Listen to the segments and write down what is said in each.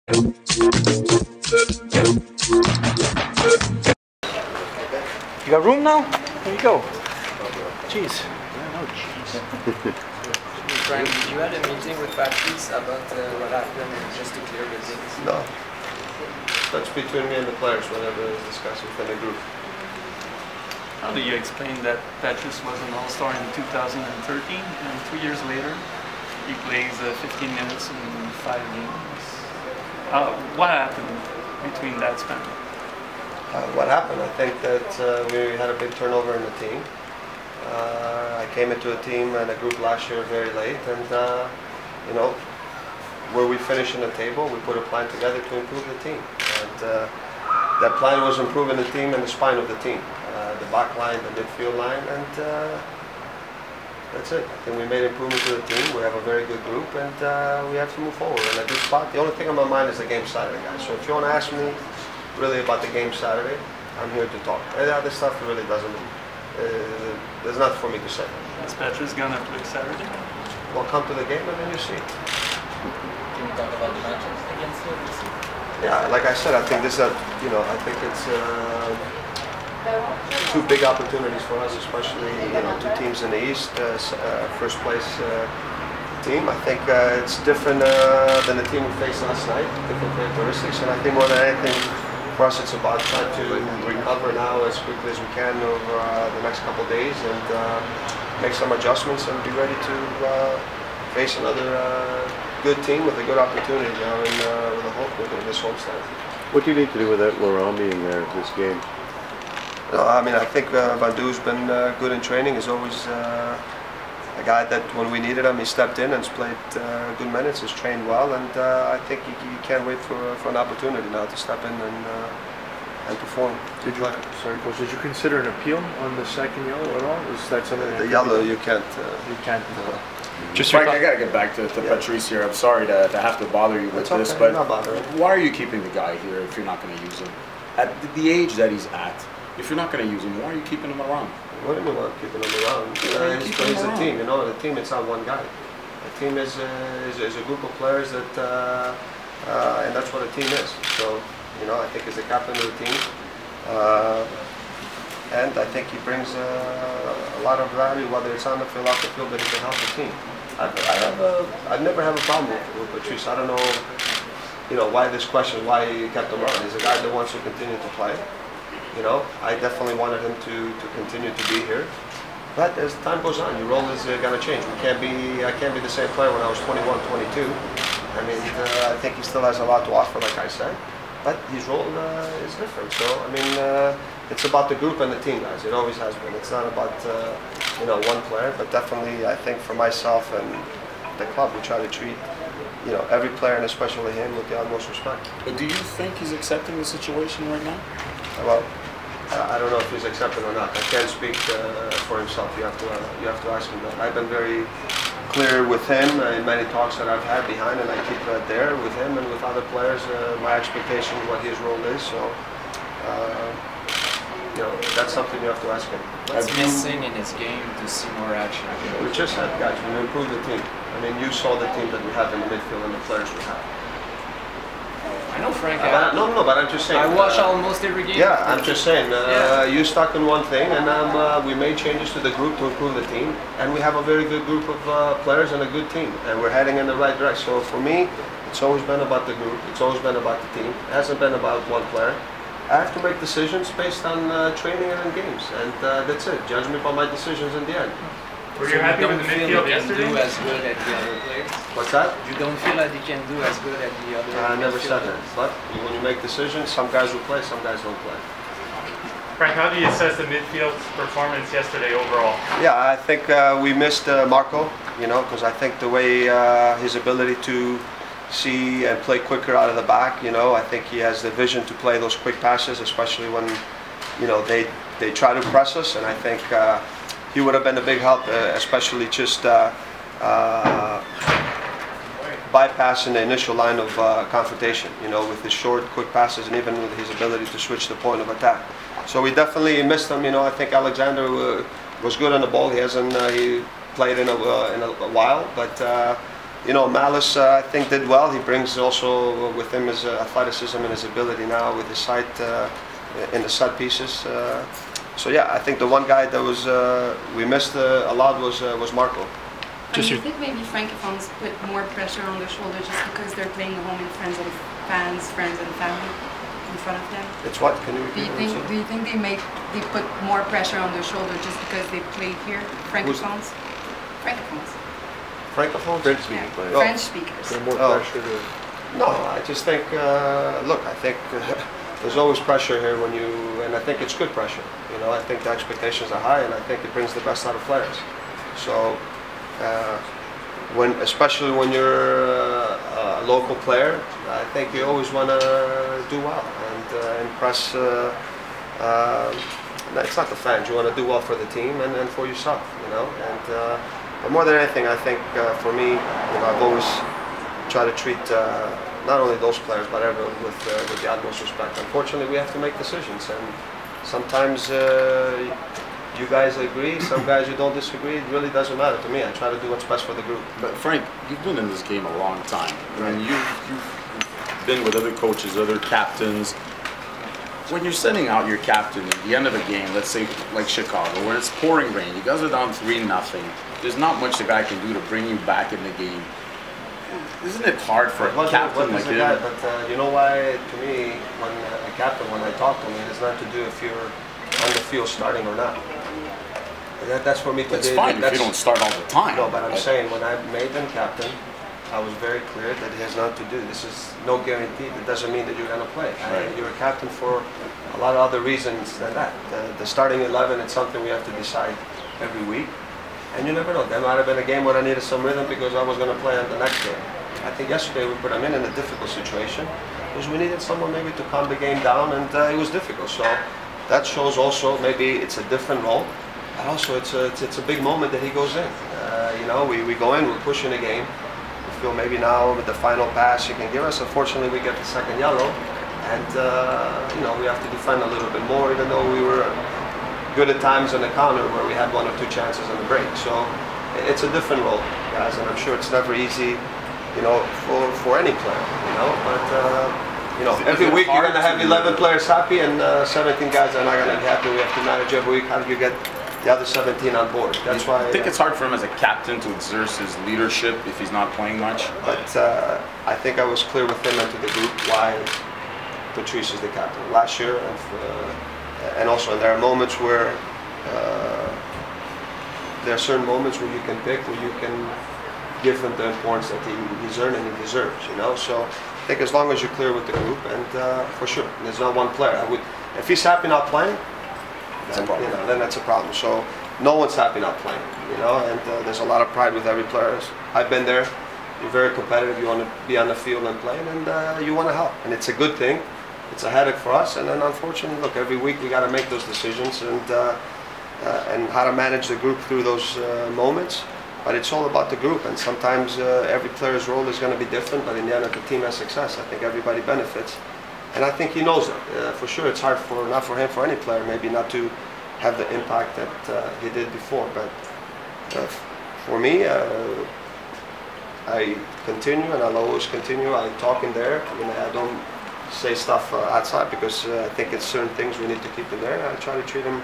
You got room now? There you go. Jeez. No cheese. Frank, did you had a meeting with Patrice about what happened and just to clear the things? No. That's between me and the players whenever it's discussed within the group. How do you explain that Patrice was an all-star in 2013 and 3 years later he plays 15 minutes in 5 games? What happened between that span? What happened? I think that we had a big turnover in the team. I came into a team and a group last year very late, and you know, where we finish in the table, we put a plan together to improve the team. And that plan was improving the team and the spine of the team, the back line, the midfield line, and that's it. I think we made improvements to the team. We have a very good group, and we have to move forward in a good spot. The only thing on my mind is the game Saturday, guys. So if you want to ask me really about the game Saturday, I'm here to talk. And the other stuff really doesn't, there's nothing for me to say. Is Patrice gonna play Saturday? Well, come to the game and then you see. Can you talk about the matches against the Yeah, like I said, I think this is you know, I think it's two big opportunities for us, especially, you know, two teams in the East, first place team. I think it's different than the team we faced last night, different characteristics, and I think more than anything, for us it's about trying to recover now as quickly as we can over the next couple of days and make some adjustments and be ready to face another good team with a good opportunity now in this homestand. What do you need to do without Laurent being there at this game? I mean, I think Van Du's been good in training. He's always a guy that when we needed him, he stepped in and has played good minutes, has trained well, and I think he can't wait for an opportunity now to step in and perform. Did you, sorry, Coach, did you consider an appeal on the second yellow at all? Is that something the yellow you can't? You can't. Just Frank, I gotta get back to Patrice here. I'm sorry to have to bother you with this, but why are you keeping the guy here if you're not going to use him? At the age that he's at, if you're not going to use him, why are you keeping him around? What do you want keeping him around? He's a team, you know. The team, it's not one guy. The team is a group of players that, and that's what a team is. So, you know, I think he's the captain of the team, and I think he brings a lot of value, whether it's on the field, off the field, but he can help the team. I never have a problem with Patrice. I don't know, you know, why this question, why you kept him around. He's a guy that wants to continue to play. You know, I definitely wanted him to continue to be here. But as time goes on, your role is going to change. I can't be the same player when I was 21, 22. I mean, I think he still has a lot to offer, like I said. But his role is different. So, I mean, it's about the group and the team, guys. It always has been. It's not about, you know, one player. But definitely, I think for myself and the club, we try to treat, you know, every player and especially him with the utmost respect. But do you think he's accepting the situation right now? Well, I don't know if he's accepted or not. I can't speak for himself. You have to ask him that. I've been very clear with him in many talks that I've had behind, and I keep there with him and with other players. My expectation of what his role is. So, you know, that's something you have to ask him. What's missing in his game to see more action? We just had, guys, we improved the team. I mean, you saw the team that we have in the midfield and the players we have. I know, Frank. No, but I'm just saying. I watch almost every game. Yeah, I'm just saying. You stuck in one thing, and we made changes to the group to improve the team, and we have a very good group of players and a good team, and we're heading in the right direction. So for me, it's always been about the group. It's always been about the team. It hasn't been about one player. I have to make decisions based on training and in games, and that's it. Judge me by my decisions in the end. Were you happy with the midfield yesterday? You don't feel as good at the other players? What's that? You don't feel like you can do as good at the other I never said that. But when you make decisions, some guys will play, some guys don't play. Frank, how do you assess the midfield's performance yesterday overall? Yeah, I think we missed Marco, you know, because I think the way his ability to see and play quicker out of the back, you know, I think he has the vision to play those quick passes, especially when, you know, they try to press us, and I think he would have been a big help, especially just bypassing the initial line of confrontation, you know, with his short, quick passes and even with his ability to switch the point of attack. So we definitely missed him, you know. I think Alexander was good on the ball. He hasn't he played in a while, but you know, Malice, I think, did well. He brings also with him his athleticism and his ability now with his sight in the set pieces. So yeah, I think the one guy that was we missed a lot was Marco. Do you think maybe francophones put more pressure on their shoulders just because they're playing at home in friends and family in front of them? It's what? Can you repeat? Do you think they put more pressure on their shoulder just because they play here? Francophones? Francophones. Francophones? French speaking players. French speakers. More pressure to... No, I just think, look, I think there's always pressure here when you, and I think it's good pressure. You know, I think the expectations are high, and I think it brings the best out of players. So, especially when you're a local player, I think you always want to do well and impress. It's not the fans. You want to do well for the team and for yourself. You know, and but more than anything, I think for me, you know, I've always tried to treat not only those players but everyone with the utmost respect. Unfortunately, we have to make decisions, and sometimes. You guys agree, some guys you don't disagree, it really doesn't matter to me. I try to do what's best for the group. But Frank, you've been in this game a long time. I mean, you've been with other coaches, other captains. When you're sending out your captain at the end of a game, let's say like Chicago, where it's pouring rain, you guys are down 3-0, there's not much the guy can do to bring you back in the game. Isn't it hard for a captain like him? But you know why, to me, when a captain, when I talk to him, it has nothing to do if you're on the field starting or not. That's for me to do. It's fine if you don't start all the time. No, but I'm saying when I made them captain, I was very clear that it has nothing to do. This is no guarantee. It doesn't mean that you're going to play. Right. You're a captain for a lot of other reasons than that. The starting 11, it's something we have to decide every week. And you never know. There might have been a game where I needed some rhythm because I was going to play on the next game. I think yesterday we put him in a difficult situation because we needed someone maybe to calm the game down, and it was difficult. So that shows also maybe it's a different role. But also it's a big moment that he goes in. You know, we go in, we're pushing the game. We feel maybe now with the final pass he can give us. Unfortunately, we get the second yellow, and you know, we have to defend a little bit more, even though we were good at times on the counter where we had 1 or 2 chances on the break. So it's a different role, guys, and I'm sure it's never easy, you know, for any player, you know. But you know, every week you're going to have 11 players happy and 17 guys are not going to be happy. We have to manage every week. How do you get the other 17 on board? That's why I think it's hard for him as a captain to exert his leadership if he's not playing much. But I think I was clear with him and to the group why Patrice is the captain last year, and also there are moments where there are certain moments where you can pick, where you can give him the importance that he's earned and he deserves. You know, so I think as long as you're clear with the group, and for sure, there's not one player. If he's happy not playing. Then, you know, then that's a problem. So no one's happy not playing, you know, and there's a lot of pride with every player. I've been there. You're very competitive. You want to be on the field and playing, and you want to help. And it's a good thing. It's a headache for us. And then unfortunately, look, every week we got to make those decisions and how to manage the group through those moments. But it's all about the group. And sometimes every player's role is going to be different. But in the end, if the team has success, I think everybody benefits. And I think he knows that. For sure, it's hard not for him, for any player, maybe not to have the impact that he did before. But for me, I continue, and I'll always continue. I talk in there. I mean, I don't say stuff outside because I think it's certain things we need to keep in there. And I try to treat him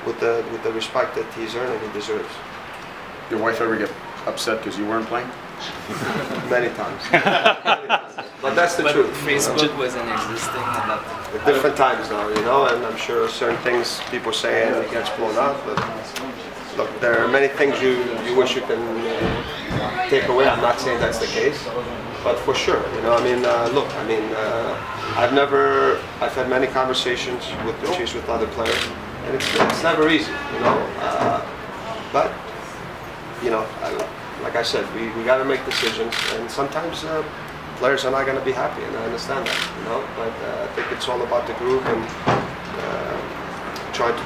with the respect that he's earned and he deserves. Your wife ever get upset because you weren't playing? Many times. But that's the truth. Facebook wasn't existing at that time. At different times now, you know, and I'm sure certain things people say and it gets blown up. But look, there are many things you wish you can take away. I'm not saying that's the case, but for sure, you know. I mean, look, I mean, I've had many conversations with Patrice, with other players, and it's never easy, you know. But you know, like I said, we got to make decisions, and sometimes players are not going to be happy, and I understand that, you know. But I think it's all about the group and trying to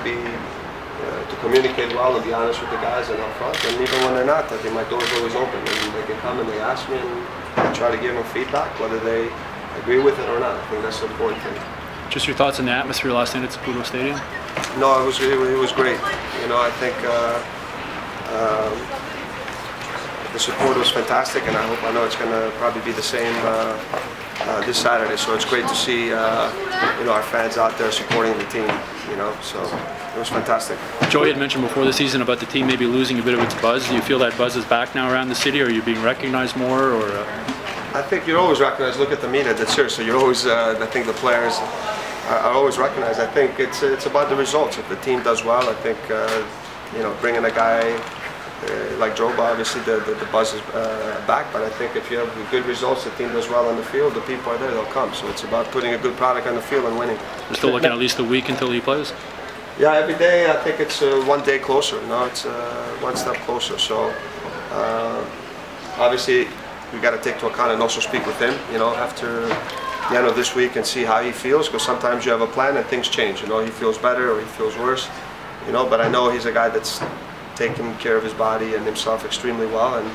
communicate well and be honest with the guys and up front. And even when they're not, I think my door's always open, and they can come and they ask me, and I try to give them feedback, whether they agree with it or not. I think that's the important thing. Just your thoughts on the atmosphere last night at Saputo Stadium? No, it was great. You know, I think the support was fantastic, and I know it's going to probably be the same this Saturday. So it's great to see our fans out there supporting the team. So it was fantastic. Joey had mentioned before the season about the team maybe losing a bit of its buzz. Do you feel that buzz is back now around the city? Are you being recognized more, or? I think you're always recognized. Look at the media. That's seriously. You're always. I think the players are always recognized. I think it's about the results. If the team does well, I think bringing a guy like Droba, obviously the buzz is back. But I think if you have good results, the team does well on the field, the people are there, they'll come. So it's about putting a good product on the field and winning. We're still looking at least a week until he plays. Yeah, every day I think it's one day closer. It's one step closer. So obviously we got to take into account and also speak with him. After the end of this week and see how he feels, because sometimes you have a plan and things change. He feels better or he feels worse. But I know he's a guy that's taking care of his body and himself extremely well, and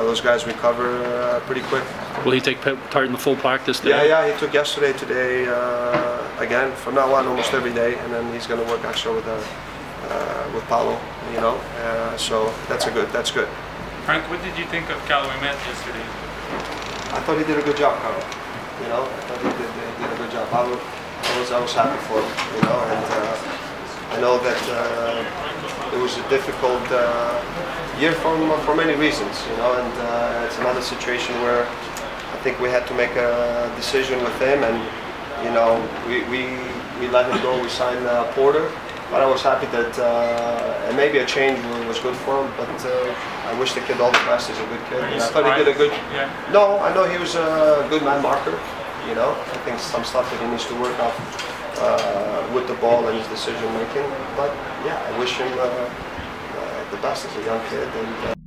those guys recover pretty quick. Will he take part in the full practice today? Yeah, he took yesterday, today, again, from now on almost every day, and then he's going to work extra with Paulo, so that's good. Frank, what did you think of Cal we met yesterday? I thought he did a good job, Carl. I thought he did a good job. I was happy for him, and I know that it was a difficult year for many reasons, and it's another situation where I think we had to make a decision with him, and we let him go. We signed Porter, but I was happy that and maybe a change was good for him. But I wish the kid all the best. He's a good kid. And I thought he did a good. Yeah. No, I know he was a good man marker. I think some stuff that he needs to work on with the ball and his decision making. But yeah, I wish him the best as a young kid. And,